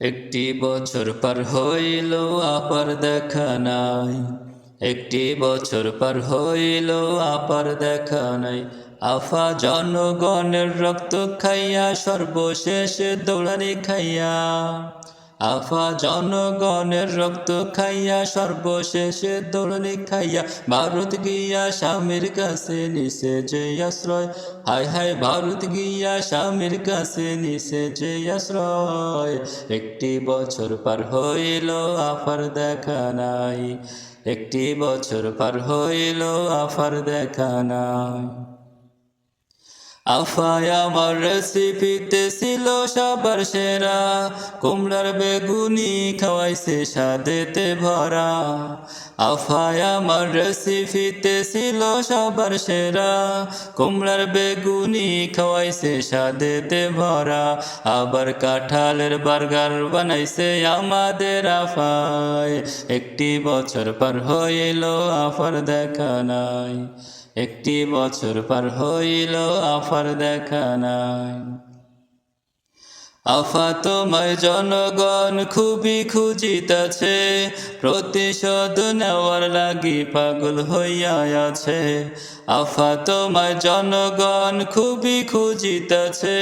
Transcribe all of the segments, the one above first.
একটি বছর পার হইল আপার দেখা নাই। একটি বছর পার হইল আপার দেখা নাই। আফা জনগণের রক্ত খাইয়া সর্বশেষ দৌড়ানি খাইয়া। আফা জনগণের রক্ত খাইয়া সর্বশেষ দৌড়ানি খাইয়া। ভারত গিয়া স্বামীর কাছে নিছে যে আশ্রয়। হায় হায় ভারত গিয়া স্বামীর কাছে নিছে যে আশ্রয়। একটি বছর পার হইল আফার দেখা নাই। একটি বছর পার হইল আফার দেখা নাই। আফায় আমার রেসিপিতে ছিল সবার সেরা। কুমড়ার বেগুনি খাওয়াইছে স্বাদেতে ভরা। আফায় আমার রেসিপিতে ছিল সবার সেরা। কুমড়ার বেগুনি খাওয়াইছে স্বাদেতে ভরা। আবার কাঁঠালের বার্গার বানাইছে আমাদের আফায়। একটি বছর পার হইল আফার দেখা নাই। একটি বছর পার হইল আফার দেখা নাই। আফা তোমায় জনগণ খুবই খুঁজিতেছে। প্রতিশোধ নেওয়ার লাগি পাগল হইয়া আছে। আফা তোমায় জনগণ খুবই খুঁজিতেছে।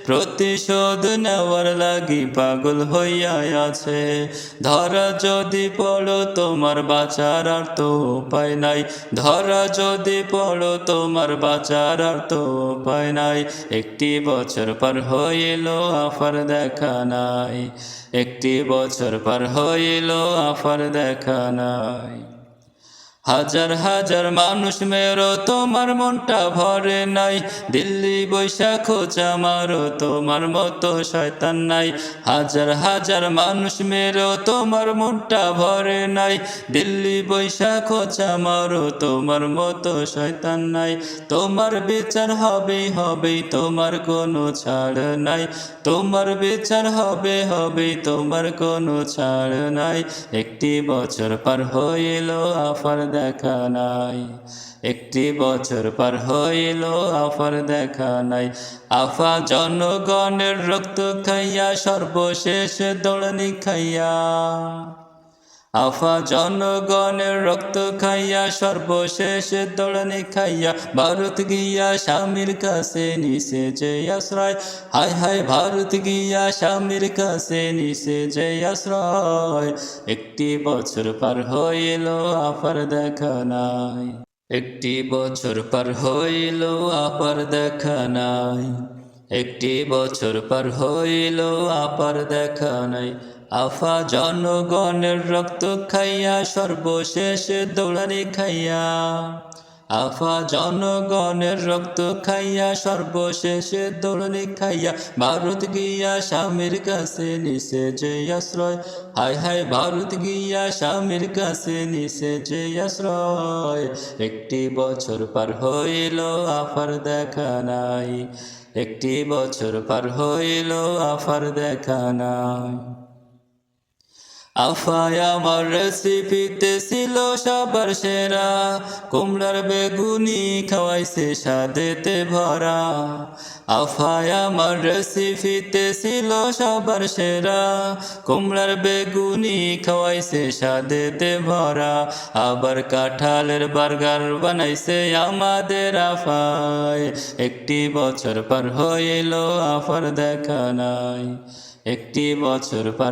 প্রতিশোধ নেওয়ার লাগি পাগল হইয়া আছে। ধরা যদি পড়ো তোমার বাঁচার আর তো উপায় নাই। ধরা যদি পড়ো তোমার বাঁচার আর তো উপায় নাই। একটি বছর পার হইল আফার দেখা নাই। একটি বছর পার হইল আফার দেখা নাই। হাজার হাজার মানুষ মেরো তোমার মনটা ভরে নাই। দিল্লি বৈশা খোঁচা মারো তোমার মতো শয়তান নাই। হাজার হাজার মানুষ মেরো তোমার মনটা ভরে নাই। দিল্লি বৈশা খোঁচা মারো তোমার মতো শয়তান নাই। তোমার বিচার হবেই হবেই তোমার কোনো ছাড় নাই। তোমার বিচার হবে হবেই তোমার কোনো ছাড় নাই। একটি বছর পার হইল আফার দেখা নাই। একটি বছর পার হইল আফার দেখা নাই। আফা জনগণের রক্ত খাইয়া সর্বশেষ দৌড়ানি খাইয়া। আফা জনগণের রক্ত খাইয়া সর্বশেষ দৌড়ানি খাইয়া। ভারত গিয়া স্বামীর কাছে নিছে যে আশ্রয়। হায় হায় ভারত গিয়া স্বামীর কাছে নিছে যে আশ্রয়। একটি বছর পার হইল আফার দেখা নাই। একটি বছর পার হইল আপার দেখা নাই। একটি বছর পার হইল আপার দেখা নাই। আফা জনগণের রক্ত খাইয়া সর্বশেষ দৌড়ানি খাইয়া। আফা জনগণের রক্ত খাইয়া সর্বশেষ দৌড়ানি খাইয়া। ভারত গিয়া স্বামীর কাছে নিছে যে আশ্রয়। হায় হায় ভারত গিয়া স্বামীর কাছে নিছে যে আশ্রয়। একটি বছর পার হইল আফার দেখা নাই। একটি বছর পার হইল আফার দেখা নাই। আফায় আমার রেসিপিতে ছিল সবার সেরা। কুমড়ার বেগুনি খাওয়াইছে স্বাদেতে ভরা। আফায় আমার রেসিপিতে ছিল সবার সেরা। কুমড়ার বেগুনি খাওয়াইছে স্বাদেতে ভরা। আবার কাঁঠালের বার্গার বানাইছে আমাদের আফায়। একটি বছর পার হইল আফার দেখা নাই। একটি বছর পার